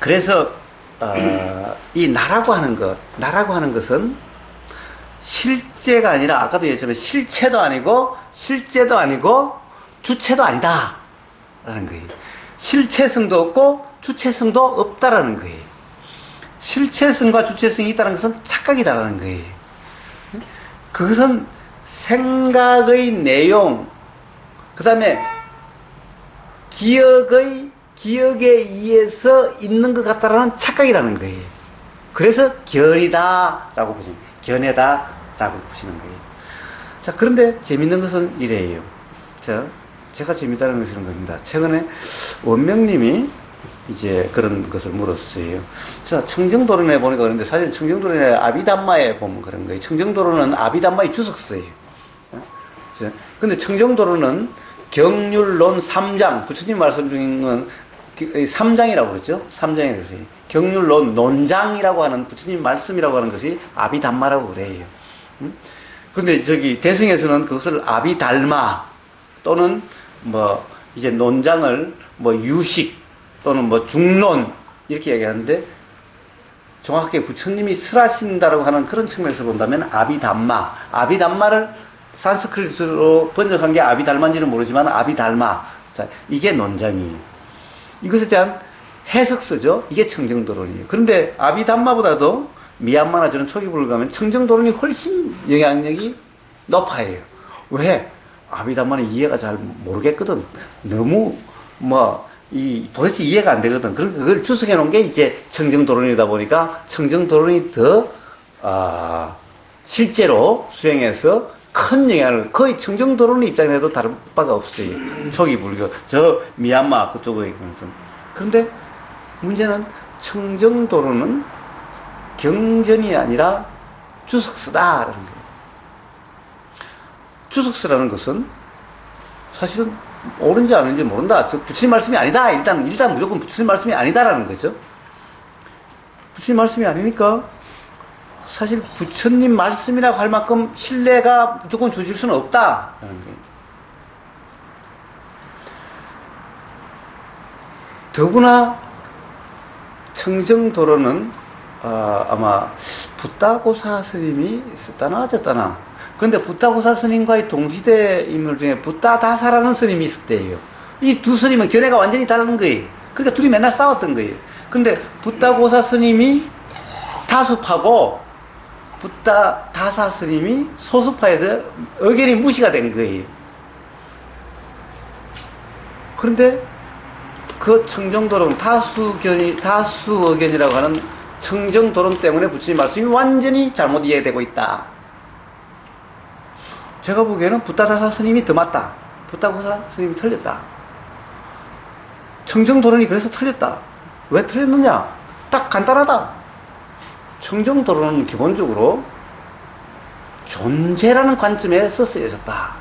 그래서 이 나라고 하는 것은 실제가 아니라 아까도 얘기했지만 실체도 아니고 실제도 아니고 주체도 아니다 라는 거예요. 실체성도 없고 주체성도 없다라는 거예요. 실체성과 주체성이 있다는 것은 착각이다라는 거예요. 그것은 생각의 내용, 그 다음에 기억에 의해서 있는 것 같다라는 착각이라는 거예요. 그래서 견이다라고 보시는 거예요. 견해다라고 보시는 거예요. 자, 그런데 재밌는 것은 이래요. 제가 재밌다는 것은 이런 겁니다. 최근에 원명님이 이제 그런 것을 물었어요. 자, 청정도론에 보니까 그런데 사실 청정도론의 아비담마에 보면 그런 거예요. 청정도론은 아비담마의 주석서예요. 근데 청정도론은 경률론 3장, 부처님 말씀 중에는 3장이라고 그러죠. 3장이라고 그래요. 경률론, 논장이라고 하는 부처님 말씀이라고 하는 것이 아비담마라고 그래요. 그런데 저기 대승에서는 그것을 아비달마 또는 뭐 이제 논장을 뭐 유식 또는 뭐 중론 이렇게 얘기하는데 정확하게 부처님이 설하신다라고 하는 그런 측면에서 본다면 아비담마를 산스크리트로 번역한 게 아비달마인지는 모르지만 아비달마. 자, 이게 논장이에요. 이것에 대한 해석서죠. 이게 청정도론이에요. 그런데 아비담마보다도 미얀마나 저런 초기부를 가면 청정도론이 훨씬 영향력이 높아요. 왜? 아비담마는 이해가 잘 모르겠거든. 너무 도대체 이해가 안 되거든. 그러니까 그걸 주석해 놓은 게 이제 청정도론이다 보니까 청정도론이 더 실제로 수행해서 큰 영향을, 거의 청정도론의 입장에도 다를 바가 없어요. 초기 불교, 저 미얀마 그쪽의 것은. 그런데 문제는 청정도론은 경전이 아니라 주석서다라는 거예요. 주석서라는 것은 사실은 옳은지 아닌지 모른다. 부처님 말씀이 아니다. 일단 무조건 부처님 말씀이 아니다라는 거죠. 부처님 말씀이 아니니까 사실 부처님 말씀이라고 할 만큼 신뢰가 무조건 주실 수는 없다라는 거예요. 더구나 청정도론은 아마 붓다고사 스님이 있었다나 어쨌다나. 그런데 붓다고사 스님과의 동시대 인물 중에 붓다다사라는 스님이 있었대요. 이 두 스님은 견해가 완전히 다른 거예요. 그러니까 둘이 맨날 싸웠던 거예요. 그런데 붓다고사 스님이 다수파고 붓다다사 스님이 소수파에서 의견이 무시가 된 거예요. 그런데 그 청정도론 다수 의견이라고 하는 청정도론 때문에 부처님 말씀이 완전히 잘못 이해되고 있다. 제가 보기에는 붓다다사 스님이 더 맞다. 붓다고사 스님이 틀렸다. 청정도론이 그래서 틀렸다. 왜 틀렸느냐? 딱 간단하다. 청정도론은 기본적으로 존재라는 관점에서 쓰여졌다.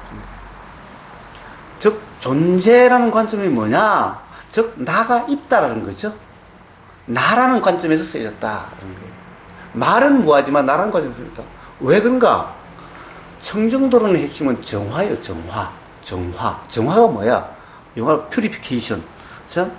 즉 존재라는 관점이 뭐냐? 즉 나가 있다라는 거죠. 나라는 관점에서 쓰여졌다라는 거예요. 말은 무하지만 나라는 관점에서 쓰여졌다. 왜 그런가? 청정도론의 핵심은 정화예요. 정화가 뭐야? 영어로 퓨리피케이션. 자,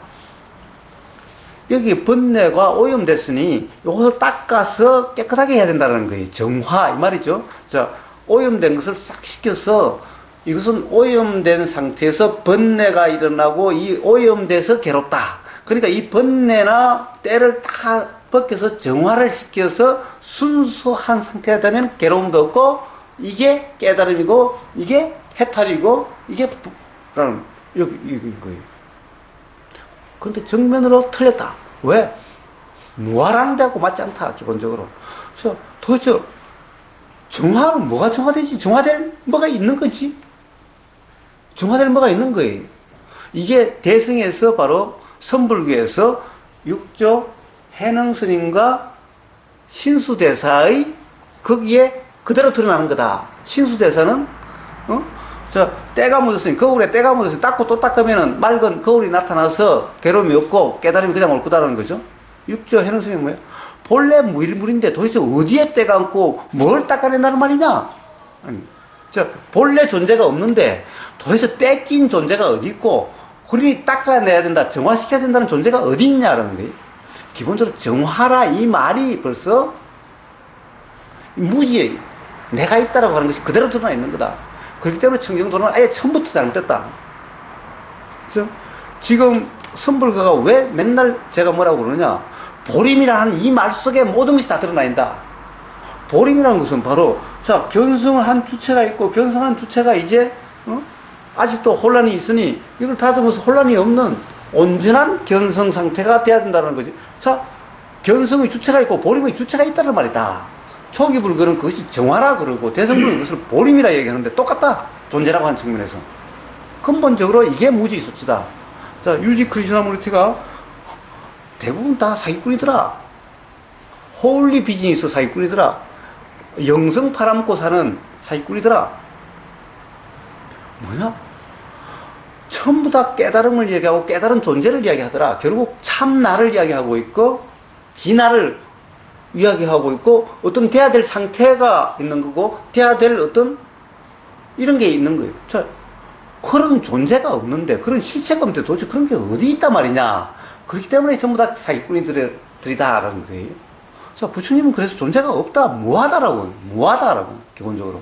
여기 번뇌가 오염됐으니 이것을 닦아서 깨끗하게 해야 된다는 거예요. 정화 이 말이죠. 자, 오염된 것을 싹 씻겨서 이것은 오염된 상태에서 번뇌가 일어나고 이 오염돼서 괴롭다. 그러니까 이 번뇌나 때를 다 벗겨서 정화를 시켜서 순수한 상태가 되면 괴로움도 없고 이게 깨달음이고 이게 해탈이고 이게 라는 이거인 거예요. 그런데 정면으로 틀렸다. 왜? 무아라는 데하고 맞지 않다. 기본적으로. 그래서 도대체 정화는 뭐가 정화되지? 정화될 뭐가 있는 거지? 정화될 뭐가 있는 거예요. 이게 대승에서 바로 선불교에서 육조 해능스님과 신수대사의 거기에 그대로 드러나는 거다. 신수대사는 때가 묻었으니 거울에 때가 묻었으니 닦고 또 닦으면은 맑은 거울이 나타나서 괴로움이 없고 깨달음이 그냥 올 거다라는 거죠. 육조 해능스님이 뭐예요? 본래 무일물인데 도대체 어디에 때가 없고 뭘 닦아낸다는 말이냐? 아니, 본래 존재가 없는데 도대체 때 낀 존재가 어디 있고 그러니 닦아내야 된다, 정화시켜야 된다는 존재가 어디 있냐라는 거예요. 기본적으로 정화라 이 말이 벌써 무지에 내가 있다라고 하는 것이 그대로 드러나 있는 거다. 그렇기 때문에 청정도는 아예 처음부터 잘못됐다. 그죠? 지금 선불가가 왜 맨날 제가 뭐라고 그러느냐? 보림이라는 이 말 속에 모든 것이 다 드러나 있다. 보림이라는 것은 바로, 자, 견성한 주체가 있고, 견성한 주체가 이제, 아직도 혼란이 있으니, 이걸 다듬어서 혼란이 없는 온전한 견성 상태가 돼야 된다는 거지. 자, 견성의 주체가 있고, 보림의 주체가 있다는 말이다. 초기불교는 그것이 정화라 그러고, 대성불교는 그것을 보림이라 얘기하는데 똑같다. 존재라고 하는 측면에서. 근본적으로 이게 무지수치다. 자, 유지 크리슈나무르티가 대부분 다 사기꾼이더라. 홀리 비즈니스 사기꾼이더라. 영성 팔아먹고 사는 사기꾼이더라. 뭐냐? 전부 다 깨달음을 이야기하고 깨달은 존재를 이야기하더라. 결국 참나를 이야기하고 있고 진나를 이야기하고 있고 어떤 돼야 될 상태가 있는 거고 돼야 될 어떤 이런 게 있는 거예요. 자, 그런 존재가 없는데 그런 실체가 없는데 도대체 그런 게 어디 있단 말이냐. 그렇기 때문에 전부 다 사기꾼이들이다라는 거예요. 자, 부처님은 그래서 존재가 없다, 무하다라고, 기본적으로.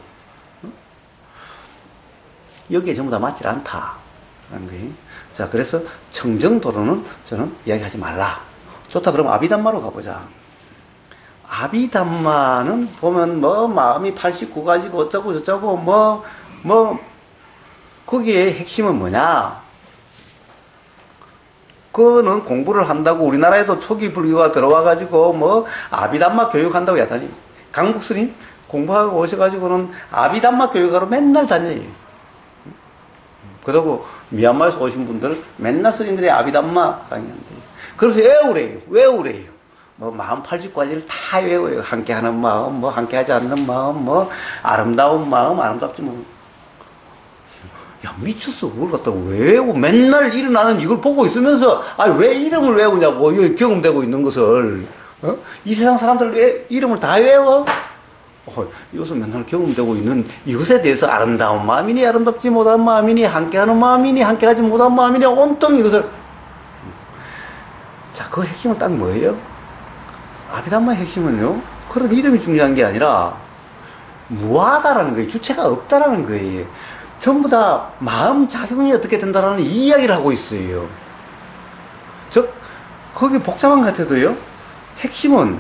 여기에 전부 다 맞질 않다라는 거예요. 자, 그래서 청정도로는 저는 이야기하지 말라. 좋다, 그럼 아비담마로 가보자. 아비담마는 보면 뭐 마음이 89가지고 어쩌고 저쩌고 거기에 핵심은 뭐냐? 그거는 공부를 한다고 우리나라에도 초기 불교가 들어와가지고 뭐 아비담마 교육한다고 야다니. 강북스님 공부하고 오셔가지고는 아비담마 교육하러 맨날 다녀요. 그러고 미얀마에서 오신 분들 맨날 스님들이 아비담마 강의한대요. 그래서 외우래요. 뭐 마음 80가지를 다 외워요. 함께하는 마음, 뭐 함께하지 않는 마음, 뭐 아름다운 마음, 아름답지 뭐. 야, 미쳤어. 그걸 갖다가 왜 외우고 맨날 일어나는 이걸 보고 있으면서, 왜 이름을 외우냐고, 이 경험되고 있는 것을. 이 세상 사람들 왜 이름을 다 외워? 이것은 맨날 경험되고 있는 이것에 대해서 아름다운 마음이니, 아름답지 못한 마음이니, 함께하는 마음이니, 함께하지 못한 마음이니, 온통 이것을. 자, 그 핵심은 딱 뭐예요? 아비담마의 핵심은요, 그런 이름이 중요한 게 아니라, 무하다라는 거예요. 주체가 없다라는 거예요. 전부 다 마음 작용이 어떻게 된다라는 이 이야기를 하고 있어요. 즉, 거기 복잡한 것 같아도요, 핵심은,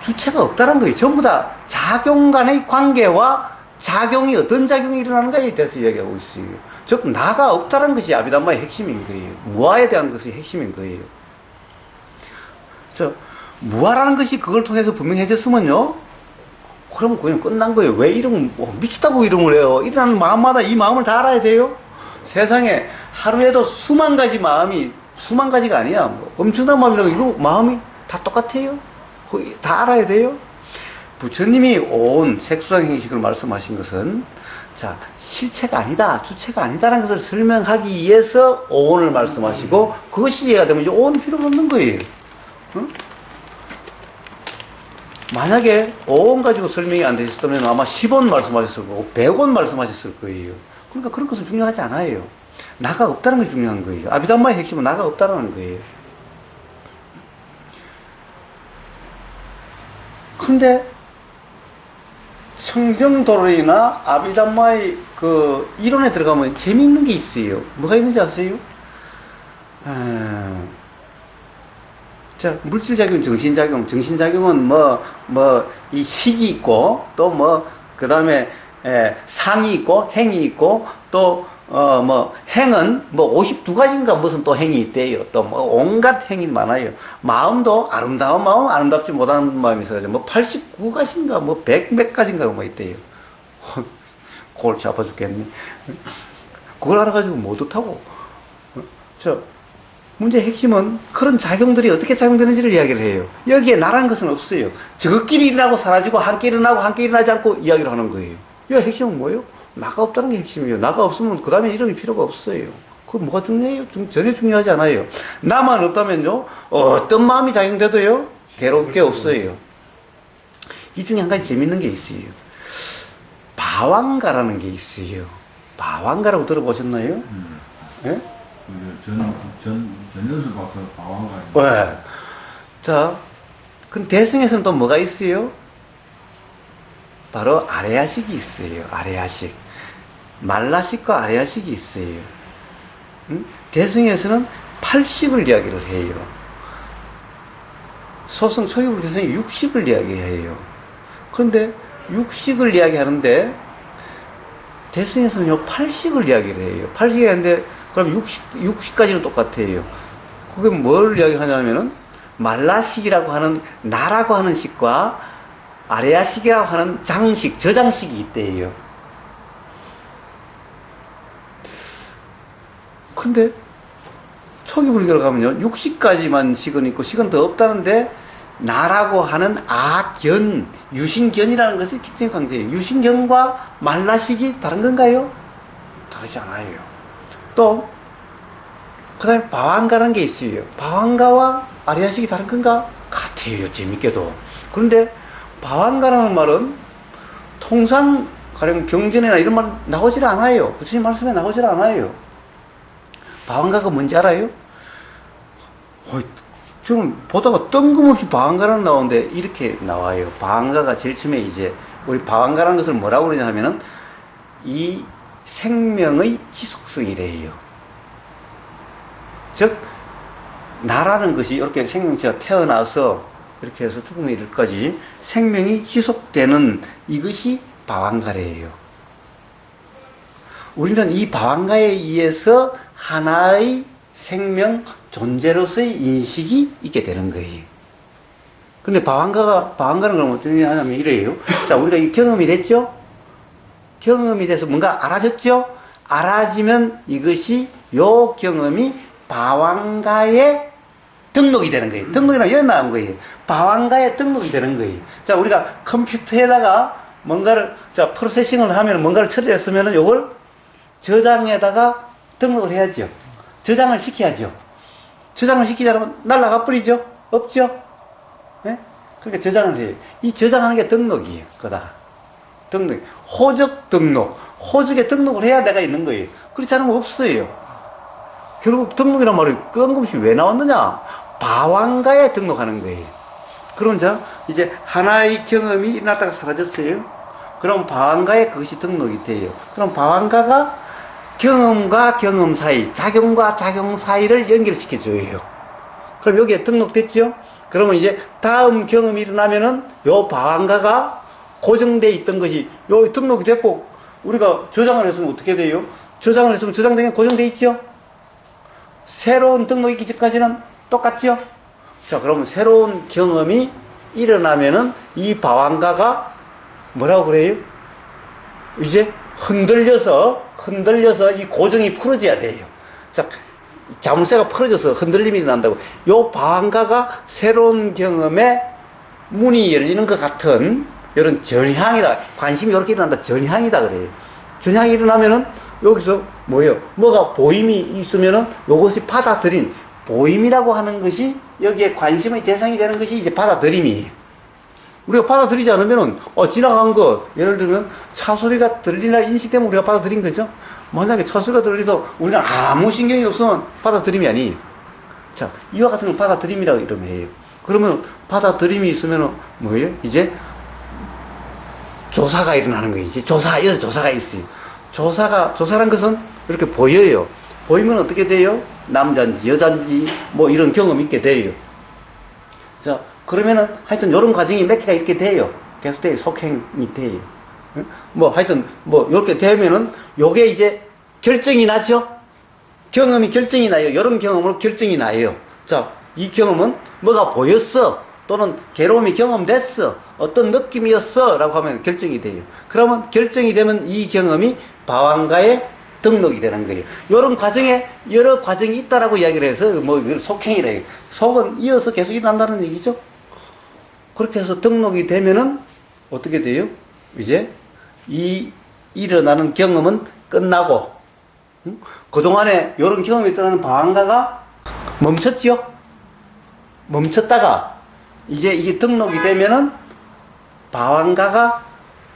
주체가 없다는 거예요. 전부 다 작용 간의 관계와 작용이 어떤 작용이 일어나는가에 대해서 이야기하고 있어요. 즉, 나가 없다는 것이 아비담마의 핵심인 거예요. 무아에 대한 것이 핵심인 거예요. 무아라는 것이 그걸 통해서 분명해졌으면요, 그럼 그냥 끝난 거예요. 왜 미쳤다고 이름을 해요. 일어나는 마음마다 이 마음을 다 알아야 돼요. 세상에 하루에도 수만 가지가 아니야. 뭐 엄청난 마음이라고 이거 마음이 다 똑같아요. 다 알아야 돼요. 부처님이 온 색수상 행식을 말씀하신 것은, 자, 실체가 아니다, 주체가 아니다라는 것을 설명하기 위해서 오온을 말씀하시고, 그것이 이해가 되면 이제 오온이 필요가 없는 거예요. 만약에 5원 가지고 설명이 안 되셨다면 아마 10원 말씀하셨을 거고 100원 말씀하셨을 거예요. 그러니까 그런 것은 중요하지 않아요. 나가 없다는 것이 중요한 거예요. 아비담마의 핵심은 나가 없다는 거예요. 근데 청정도론이나 아비담마의 그 이론에 들어가면 재미있는 게 있어요. 뭐가 있는지 아세요? 자, 물질작용, 정신작용. 정신작용은 이 식이 있고, 또 그 다음에, 상이 있고, 행이 있고, 또, 행은 52가지인가 무슨 또 행이 있대요. 또 온갖 행이 많아요. 마음도 아름다운 마음, 아름답지 못한 마음이 있어요. 89가지인가, 100 몇 가지인가 있대요. 골치 아파 죽겠네. 그걸 알아가지고 못 어떡하고. 문제의 핵심은 그런 작용들이 어떻게 작용되는지를 이야기를 해요. 여기에 나라는 것은 없어요. 저것끼리 일어나고 사라지고 함께 일어나고 함께 일어나지 않고 이야기를 하는 거예요. 이 핵심은 뭐예요? 나가 없다는 게 핵심이에요. 나가 없으면 그 다음에 이름이 필요가 없어요. 그거 뭐가 중요해요? 전혀 중요하지 않아요. 나만 없다면요, 어떤 마음이 작용돼도요, 괴로울 게 없어요. 이 중에 한 가지 재밌는 게 있어요. 바왕가라는 게 있어요. 바왕가라고 들어보셨나요? 예? 전연수 박사 바왕가. 네. 자, 그럼 대승에서는 또 뭐가 있어요? 바로 아레아식이 있어요. 아레아식. 말라식과 아레아식이 있어요. 대승에서는 8식을 이야기를 해요. 소승 초기불 개성이 6식을 이야기해요. 그런데 6식을 이야기하는데 대승에서는 요 8식을 이야기를 해요. 8식이 하는데 그럼 6식까지는 똑같아요. 그게 뭘 이야기하냐면은 말라식이라고 하는 나라고 하는 식과 아레아식이라고 하는 장식, 저장식이 있대요. 근데 초기 불교로 가면요 6식까지만 식은 있고 식은 더 없다는데 나라고 하는 아견, 유신견이라는 것이 굉장히 강조해요. 유신견과 말라식이 다른 건가요? 다르지 않아요. 또 그 다음에 바왕가라는 게 있어요. 바왕가와 아리아식이 다른 건가? 같아요. 재밌게도. 그런데 바왕가라는 말은 통상 가령 경전이나 이런 말 나오질 않아요. 부처님 말씀에 나오질 않아요. 바왕가가 뭔지 알아요? 지금 보다가 뜬금없이 바왕가라는 나오는데 이렇게 나와요. 바왕가가 제일 처음에 이제 우리 바왕가라는 것을 뭐라고 그러냐 하면은 이 생명의 지속성이래요. 즉 나라는 것이 이렇게 생명체가 태어나서 이렇게 해서 죽음에 이를까지 생명이 지속되는 이것이 바왕가래예요. 우리는 이 바왕가에 의해서 하나의 생명 존재로서의 인식이 있게 되는 거예요. 근데 바왕가는 그럼 어떻게 하냐면 이래요. 자, 우리가 이 경험이 됐죠? 경험이 돼서 뭔가 알아졌죠? 알아지면 이것이 요 경험이 바왕가에 등록이 되는 거예요. 등록이란 여기 나온 거예요. 바왕가에 등록이 되는 거예요. 자, 우리가 컴퓨터에다가 뭔가를, 자, 프로세싱을 하면 뭔가를 처리했으면 요걸 저장에다가 등록을 해야죠. 저장을 시켜야죠. 저장을 시키지 않으면 날아가 버리죠? 없죠? 네? 그러니까 저장을 해요. 이 저장하는 게 등록이에요. 거다가. 등록. 호적 등록. 호적에 등록을 해야 내가 있는 거예요. 그렇지 않으면 없어요. 결국 등록이란 말이 뜬금없이 왜 나왔느냐? 바왕가에 등록하는 거예요. 그럼 이제 하나의 경험이 일어났다가 사라졌어요. 그럼 바왕가에 그것이 등록이 돼요. 그럼 바왕가가 경험과 경험 사이, 작용과 작용 사이를 연결시켜줘요. 그럼 여기에 등록됐죠? 그러면 이제 다음 경험이 일어나면은 요 바왕가가 고정되어 있던 것이 요 등록이 됐고 우리가 저장을 했으면 어떻게 돼요? 저장을 했으면 저장된 게 고정되어 있죠? 새로운 등록이 있기 전까지는 똑같죠? 자, 그러면 새로운 경험이 일어나면은 이 바왕가가 뭐라고 그래요? 이제 흔들려서 이 고정이 풀어져야 돼요. 자, 자물쇠가 풀어져서 흔들림이 일어난다고. 요 바왕가가 새로운 경험에 문이 열리는 것 같은 이런 전향이다. 관심이 이렇게 일어난다. 전향이다 그래요. 전향이 일어나면은 여기서 뭐예요? 뭐가 보임이 있으면은 요것이 받아들인 보임이라고 하는 것이 여기에 관심의 대상이 되는 것이 이제 받아들임이에요. 우리가 받아들이지 않으면은 지나간 거 예를 들면 차 소리가 들리나 인식되면 우리가 받아들인 거죠. 만약에 차 소리가 들리도 우리는 아무 신경이 없으면 받아들임이 아니에요. 자, 이와 같은 건 받아들임이라고 이러면 해요. 그러면 받아들임이 있으면은 뭐예요? 이제 조사가 일어나는 거예요. 이제 여기서 조사가 있어요. 조사란 것은 이렇게 보여요. 보이면 어떻게 돼요? 남자인지 여자인지 뭐 이런 경험이 있게 돼요. 자, 그러면은 하여튼 이런 과정이 몇 개가 이렇게 돼요. 계속 돼요. 속행이 돼요. 뭐 하여튼 뭐 이렇게 되면은 요게 이제 결정이 나죠. 경험이 결정이 나요. 이런 경험으로 결정이 나요. 자, 이 경험은 뭐가 보였어. 또는 괴로움이 경험됐어. 어떤 느낌이었어. 라고 하면 결정이 돼요. 그러면 결정이 되면 이 경험이 바왕가에 등록이 되는 거예요. 이런 과정에 여러 과정이 있다라고 이야기를 해서 뭐 속행이라 해요. 속은 이어서 계속 일어난다는 얘기죠. 그렇게 해서 등록이 되면은 어떻게 돼요? 이제 이 일어나는 경험은 끝나고 그동안에 이런 경험이 일어나는 바왕가가 멈췄죠. 멈췄다가 이제 이게 등록이 되면은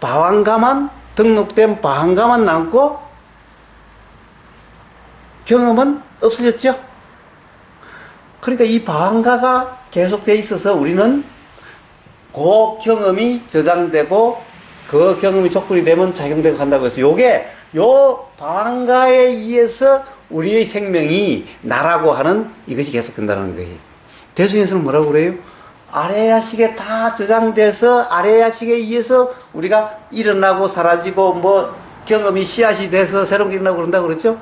바왕가만 등록된 바왕가만 남고 경험은 없어졌죠. 그러니까 이 바왕가가 계속돼 있어서 우리는 그 경험이 저장되고 그 경험이 조건이 되면 작용되고 한다고 해서 요게 요 방가에 의해서 우리의 생명이 나라고 하는 이것이 계속된다는 거예요. 대승에서는 뭐라고 그래요? 아래야식에 다 저장돼서 아래야식에 의해서 우리가 일어나고 사라지고 뭐 경험이 씨앗이 돼서 새로운 게 일어나고 그런다고 그러죠?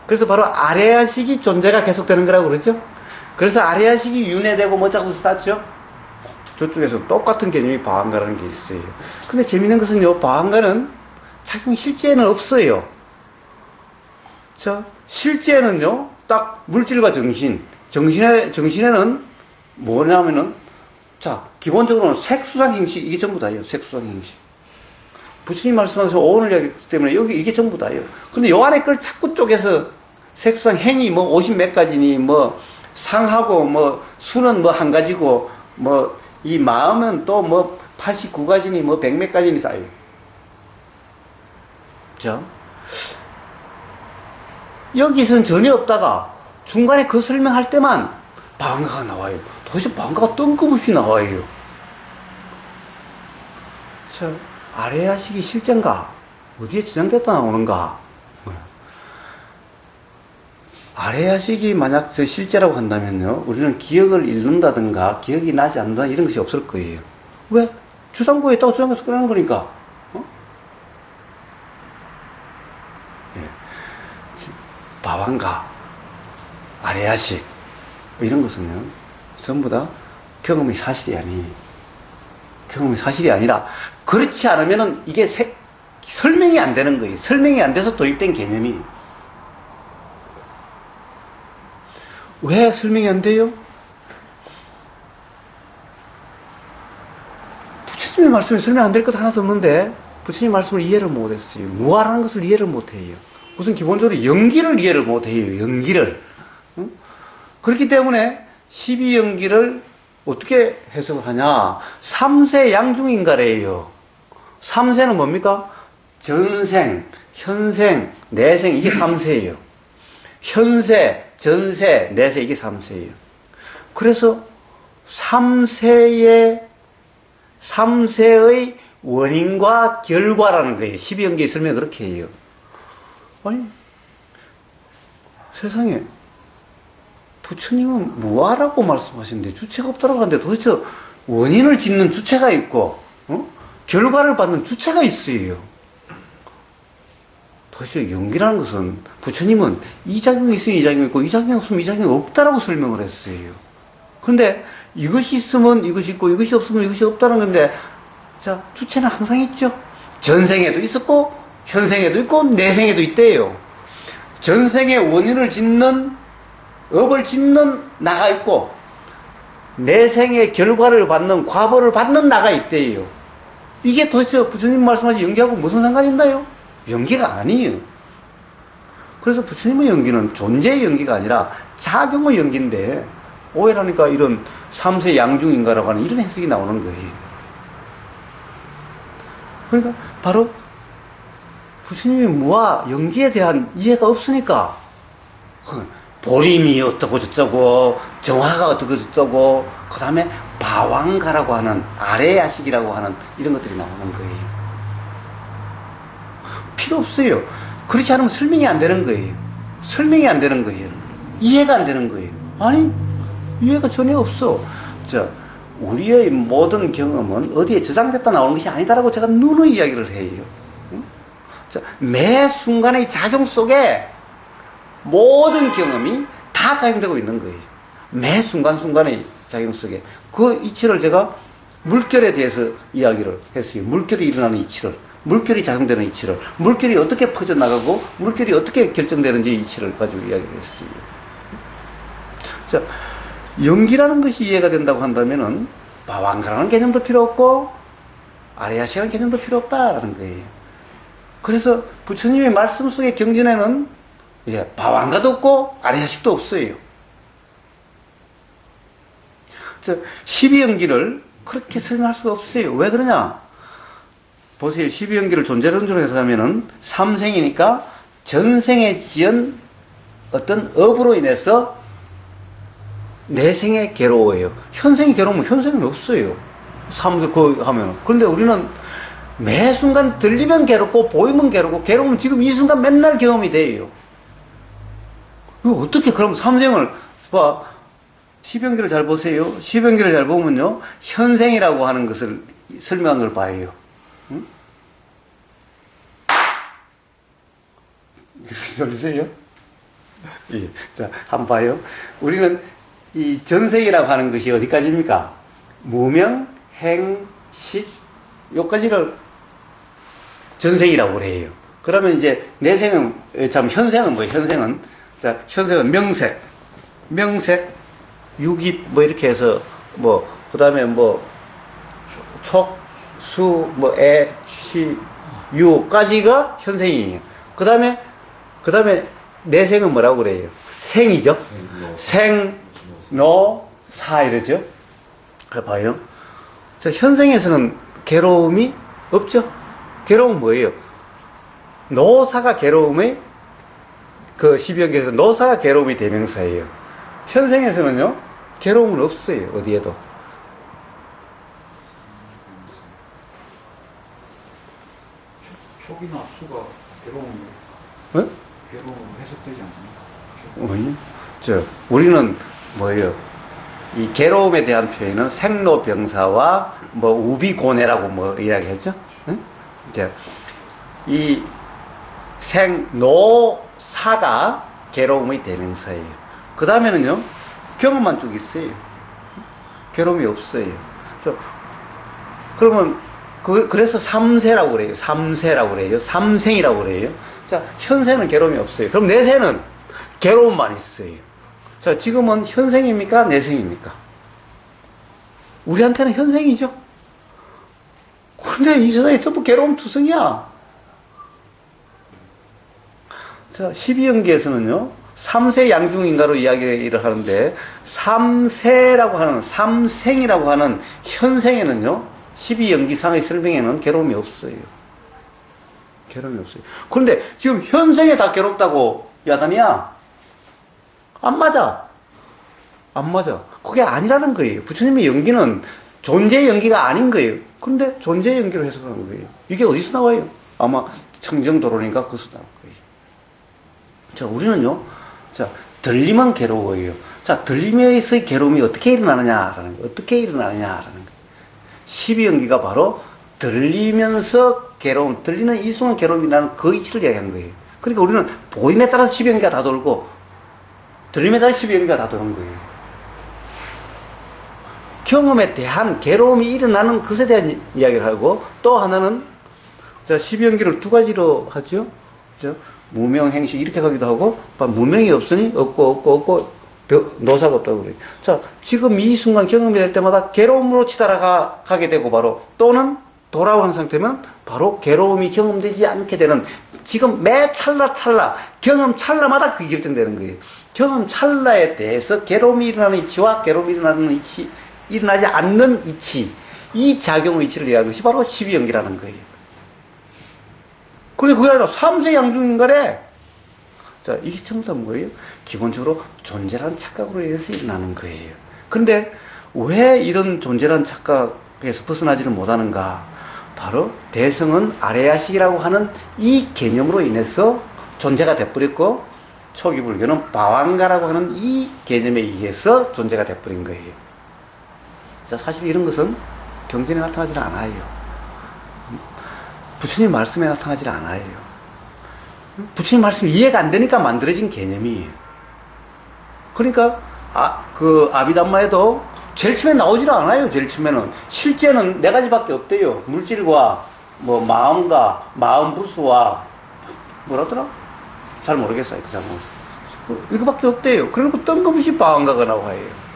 그래서 바로 아래야식이 존재가 계속되는 거라고 그러죠? 그래서 아래야식이 윤회되고 뭐 자꾸 쌓죠? 저쪽에서 똑같은 개념이 방한가라는 게 있어요. 근데 재밌는 것은요, 방한가는 작용이 실제는 없어요. 자, 실제는요, 딱 물질과 정신에는 뭐냐면은, 자, 기본적으로는 색수상 행식, 이게 전부 다예요. 색수상 행식. 부처님 말씀하셔서 오늘 이야기 때문에 이게 전부 다예요. 근데 요 안에 걸 자꾸 쪼개서 색수상 행이 뭐 50 몇 가지니, 뭐 상하고 뭐 수는 뭐 한 가지고, 뭐 이 마음은 또 뭐 89가지니 뭐 100 몇 가지니 쌓여요. 자, 여기서는 전혀 없다가 중간에 그 설명할 때만 방가가 나와요. 도대체 방가가 뜬금없이 나와요. 자, 아래야식이 실제인가? 어디에 저장됐다 나오는가? 아래야식이 만약 저 실제라고 한다면요, 우리는 기억을 잃는다든가 기억이 나지 않는다 이런 것이 없을 거예요. 왜? 주상부에 있다고 주상부에서 그러는 거니까. 예. 바완가, 아래야식 이런 것은요, 전부 다 경험이 사실이 아니에요. 경험이 사실이 아니라 그렇지 않으면은 이게 설명이 안 되는 거예요. 설명이 안 돼서 도입된 개념이. 왜 설명이 안 돼요? 부처님의 말씀에 설명 안 될 것 하나도 없는데 부처님 말씀을 이해를 못했어요. 무아라는 것을 이해를 못해요. 우선 기본적으로 연기를 이해를 못해요. 연기를. 응? 그렇기 때문에 12연기를 어떻게 해석을 하냐? 3세 양중인가래요. 3세는 뭡니까? 전생, 현생, 내생, 이게 3세예요. 현세, 전세, 내세, 이게 3세예요. 그래서 3세의 원인과 결과라는 거예요. 12연기의 설명 그렇게 해요. 아니, 세상에, 부처님은 무아라고 말씀하시는데 주체가 없다고 하는데 도대체 원인을 짓는 주체가 있고, 결과를 받는 주체가 있어요. 도대체 연기라는 것은 부처님은 이 작용이 있으면 이 작용이 있고 이 작용이 없으면 이 작용이 없다라고 설명을 했어요. 그런데 이것이 있으면 이것이 있고 이것이 없으면 이것이 없다는 건데, 자, 주체는 항상 있죠. 전생에도 있었고 현생에도 있고 내생에도 있대요. 전생의 원인을 짓는 업을 짓는 나가 있고 내생의 결과를 받는 과보를 받는 나가 있대요. 이게 도대체 부처님 말씀하신 연기하고 무슨 상관이 있나요? 연기가 아니에요. 그래서 부처님의 연기는 존재의 연기가 아니라 작용의 연기인데 오해라니까 이런 3세 양중인가라고 하는 이런 해석이 나오는 거예요. 그러니까 바로 부처님의 무아 연기에 대한 이해가 없으니까 보림이 어떻고 저쩌고 정화가 어떻고 저쩌고 그 다음에 바왕가라고 하는 아래야식이라고 하는 이런 것들이 나오는 거예요. 필요 없어요. 그렇지 않으면 설명이 안 되는 거예요. 설명이 안 되는 거예요. 이해가 안 되는 거예요. 아니, 이해가 전혀 없어. 자, 우리의 모든 경험은 어디에 저장됐다 나오는 것이 아니다라고 제가 누누이 이야기를 해요. 자, 매 순간의 작용 속에 모든 경험이 다 작용되고 있는 거예요. 매 순간순간의 작용 속에. 그 이치를 제가 물결에 대해서 이야기를 했어요. 물결이 일어나는 이치를. 물결이 작용되는 이치를, 물결이 어떻게 퍼져나가고 물결이 어떻게 결정되는지 이치를 가지고 이야기를 했어요. 자, 연기라는 것이 이해가 된다고 한다면은 바완가라는 개념도 필요 없고 아래야식이라는 개념도 필요 없다라는 거예요. 그래서 부처님의 말씀 속의 경전에는 바완가도 없고 아래야식도 없어요. 자, 12연기를 그렇게 설명할 수가 없어요. 왜 그러냐? 보세요. 12연기를 존재론적으로 해석하면은 3생이니까 전생에 지은 어떤 업으로 인해서 내생에 괴로워해요. 현생이 괴로우면 현생은 없어요. 사무소 그 하면은. 그런데 우리는 매 순간 들리면 괴롭고 보이면 괴롭고 괴로우면 지금 이 순간 맨날 경험이 돼요. 이거 어떻게 그럼 삼생을 봐. 시병기를 잘 보세요. 시병기를 잘 보면요. 현생이라고 하는 것을 설명한 걸 봐요. 응? 들리세요? 예. 자, 한번 봐요. 우리는 이 전생이라고 하는 것이 어디까지입니까? 무명, 행, 식, 요까지를 전생이라고 그래요. 그러면 이제 내생은, 참, 현생은 뭐예요? 현생은, 자, 현생은 명색, 유깁, 뭐 이렇게 해서, 뭐, 그 다음에 뭐, 촉, 수, 뭐, 애, 시, 유까지가 현생이에요. 그 다음에 내생은 뭐라고 그래요? 생이죠? 생, 노, 사 이러죠? 봐요. 자, 현생에서는 괴로움이 없죠? 괴로움은 뭐예요? 노사가 괴로움의 그 12연계에서 노사가 괴로움의 대명사예요. 현생에서는요, 괴로움은 없어요. 어디에도. 촉이나 수가 괴로움이 어? 괴로움 해석되지 않습니까? 우리는 뭐예요? 이 괴로움에 대한 표현은 생로병사와 뭐 우비고뇌라고 뭐 이야기했죠? 응? 이 생노사가 괴로움의 대명사예요. 그 다음에는요, 경험만 쭉 있어요. 괴로움이 없어요. 그러면 그래서 삼세라고 그래요. 삼세라고 그래요. 삼생이라고 그래요. 자, 현세는 괴로움이 없어요. 그럼 내세는 괴로움만 있어요. 자, 지금은 현생입니까? 내생입니까? 우리한테는 현생이죠. 그런데 이 세상에 전부 괴로움 투성이야. 자, 12연기에서는요, 3세 양중인가로 이야기를 하는데, 3세라고 하는, 3생이라고 하는 현생에는요, 12연기상의 설명에는 괴로움이 없어요. 괴로움이 없어요. 그런데 지금 현생에 다 괴롭다고 야단이야? 안 맞아. 안 맞아. 그게 아니라는 거예요. 부처님의 연기는 존재의 연기가 아닌 거예요. 그런데 존재의 연기로 해석하는 거예요. 이게 어디서 나와요? 아마 청정도로니까 거기서 나올 거예요. 자, 우리는요, 자, 들리면 괴로워요. 자, 들림에서의 괴로움이 어떻게 일어나느냐라는 거예요. 어떻게 일어나느냐라는 거예요. 12연기가 바로 들리면서 괴로움, 들리는 이 순간 괴로움이라는 그 이치를 이야기하는 거예요. 그러니까 우리는 보임에 따라서 12연기가 다 돌고, 들림에 따라서 12연기가 다 도는 거예요. 경험에 대한 괴로움이 일어나는 것에 대한 이야기를 하고, 또 하나는, 자, 12연기를 두 가지로 하죠. 그죠? 무명, 행식, 이렇게 가기도 하고, 무명이 없으니, 없고, 노사가 없다고 그래요. 자, 지금 이 순간 경험이 될 때마다 괴로움으로 치달아가게 되고, 바로, 또는 돌아온 상태면, 바로 괴로움이 경험되지 않게 되는, 지금 매 찰나, 경험 찰나마다 그게 결정되는 거예요. 경험 찰나에 대해서 괴로움이 일어나는 이치와 괴로움이 일어나는 이치, 일어나지 않는 이치, 이 작용의 이치를 이해하는 것이 바로 12연기라는 거예요. 근데 그게 아니라 3세 양중인간에, 자, 이게 전부 다 뭐예요? 기본적으로 존재라는 착각으로 인해서 일어나는 거예요. 그런데 왜 이런 존재라는 착각에서 벗어나지를 못하는가? 바로 대성은 아레야식이라고 하는 이 개념으로 인해서 존재가 돼버렸고, 초기불교는 바왕가라고 하는 이 개념에 의해서 존재가 돼버린 거예요. 자, 사실 이런 것은 경전에 나타나지 않아요. 부처님 말씀에 나타나지 않아요. 부처님 말씀이 이해가 안 되니까 만들어진 개념이에요. 그러니까, 아비담마에도 제일 처음에 나오질 않아요, 제일 처음에는. 실제는 네 가지밖에 없대요. 물질과, 뭐, 마음과, 마음 부수와, 뭐라더라? 잘 모르겠어요, 잘 모르겠어요. 이거밖에 없대요. 그래놓고 뜬금없이 바왕가가 나와요.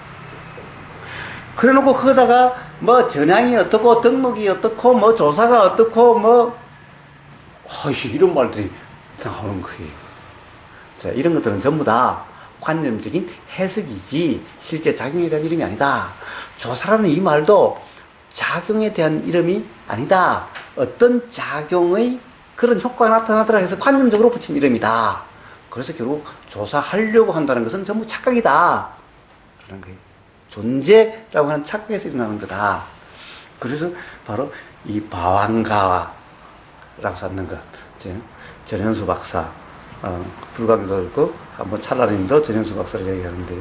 그래 놓고 거기다가 뭐 전향이 어떻고 덕목이 어떻고 뭐 조사가 어떻고 뭐 이런 말들이 나오는 거예요. 자, 이런 것들은 전부 다 관념적인 해석이지 실제 작용에 대한 이름이 아니다. 조사라는 이 말도 작용에 대한 이름이 아니다. 어떤 작용의 그런 효과가 나타나더라 해서 관념적으로 붙인 이름이다. 그래서 결국 조사하려고 한다는 것은 전부 착각이다 그런 거예요. 존재라고 하는 착각에서 일어나는 거다. 그래서 바로 이 바왕가라고 찾는 것. 전현수 박사, 불광도 있고, 한번 찰나님도 전현수 박사를 얘기하는데, 예.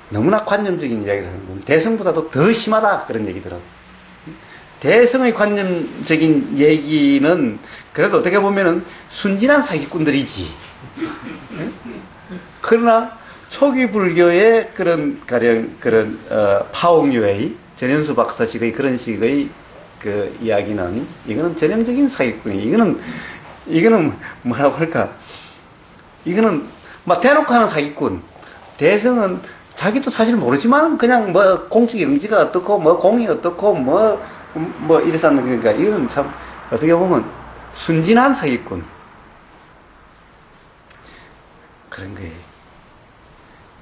너무나 관념적인 이야기를 하는 건 대성보다도 더 심하다. 그런 얘기들은. 대성의 관념적인 얘기는 그래도 어떻게 보면은 순진한 사기꾼들이지. 예? 그러나 초기 불교의 그런 가령 그런 파옹유의 전현수 박사식의 그런 식의 그 이야기는 이거는 전형적인 사기꾼이 이거는 뭐라고 할까? 이거는 막 대놓고 하는 사기꾼. 대성은 자기도 사실 모르지만 그냥 뭐 공적 영지가 어떻고 뭐 공이 어떻고 뭐 이랬었는 거니까 이거는 참 어떻게 보면 순진한 사기꾼 그런 거예요.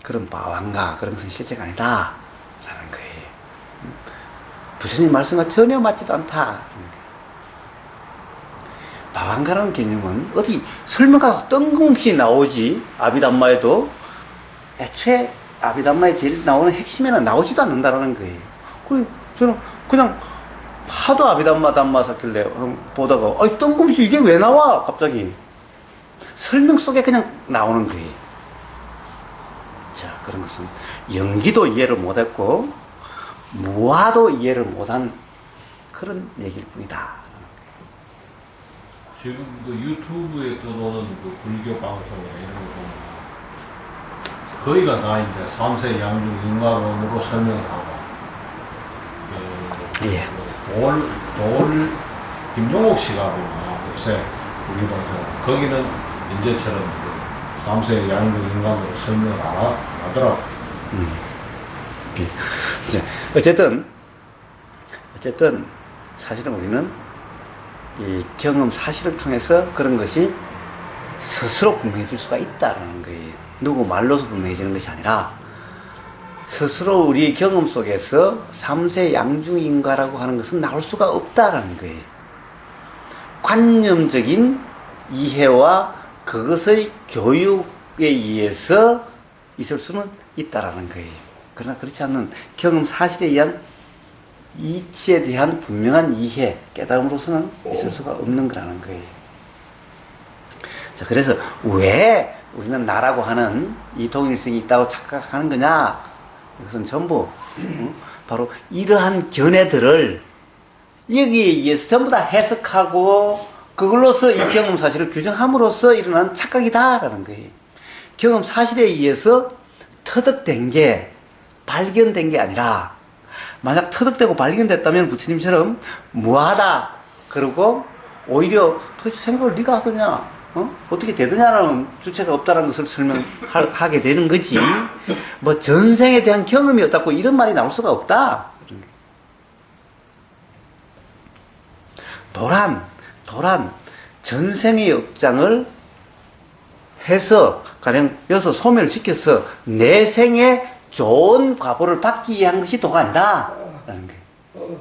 그런 바왕가 그런 것은 실제가 아니다라는 거예요. 부처님 말씀과 전혀 맞지도 않다. 바왕가라는 개념은 어디 설명가서 뜬금없이 나오지. 아비담마에도 애초에 아비담마에 제일 나오는 핵심에는 나오지도 않는다라는 거예요. 저는 그냥 하도 아비담마 담마 샀길래 보다가 뜬금없이 이게 왜 나와 갑자기 설명 속에 그냥 나오는 거예요. 자, 그런 것은 연기도 이해를 못했고 무화도 이해를 못한 그런 얘기일 뿐이다. 지금 그 유튜브에 떠도는 그 불교 방송이나 이런 거 보면 거의가 다 이제 3세 양중 인과론으로 설명을 하고 예. 김종옥 씨가 보면 요새 우리 방송 거기는 이제처럼 그 3세 양중 인과론으로 설명을 안 하더라고. 이제 어쨌든 사실은 우리는 이 경험 사실을 통해서 그런 것이 스스로 분명해질 수가 있다라는 거예요. 누구 말로서 분명해지는 것이 아니라 스스로 우리 경험 속에서 3세 양중인과라고 하는 것은 나올 수가 없다라는 거예요. 관념적인 이해와 그것의 교육에 의해서 있을 수는 있다라는 거예요. 그러나 그렇지 않는 경험 사실에 의한 이치에 대한 분명한 이해, 깨달음으로서는 있을 수가 없는 거라는 거예요. 자, 그래서 왜 우리는 나라고 하는 이 동일성이 있다고 착각하는 거냐? 이것은 전부 바로 이러한 견해들을 여기에 의해서 전부 다 해석하고 그걸로서 이 경험 사실을 규정함으로써 일어나는 착각이다라는 거예요. 경험 사실에 의해서 터득된 게 발견된 게 아니라 만약 터득되고 발견됐다면 부처님처럼 무하다 그러고 오히려 도대체 생각을 네가 하더냐 어떻게 되더냐라는 주체가 없다는 것을 설명하게 되는 거지 뭐 전생에 대한 경험이 없다고 이런 말이 나올 수가 없다. 도란 전생의 업장을 해서 가령 여기서 소멸시켜서 내 생에 좋은 과보를 받기 위한 것이 도가 아니다 라는 거예요.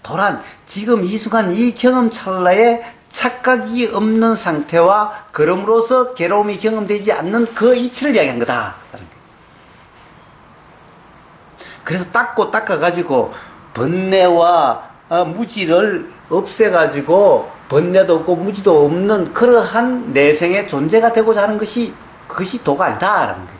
도란 지금 이 순간 이 경험 찰나에 착각이 없는 상태와 그럼으로써 괴로움이 경험되지 않는 그 이치를 이야기한 거다 라는 거예요. 그래서 닦아가지고 번뇌와 무지를 없애가지고 번뇌도 없고 무지도 없는 그러한 내생의 존재가 되고자 하는 것이 그것이 도가 아니다라는 거예요.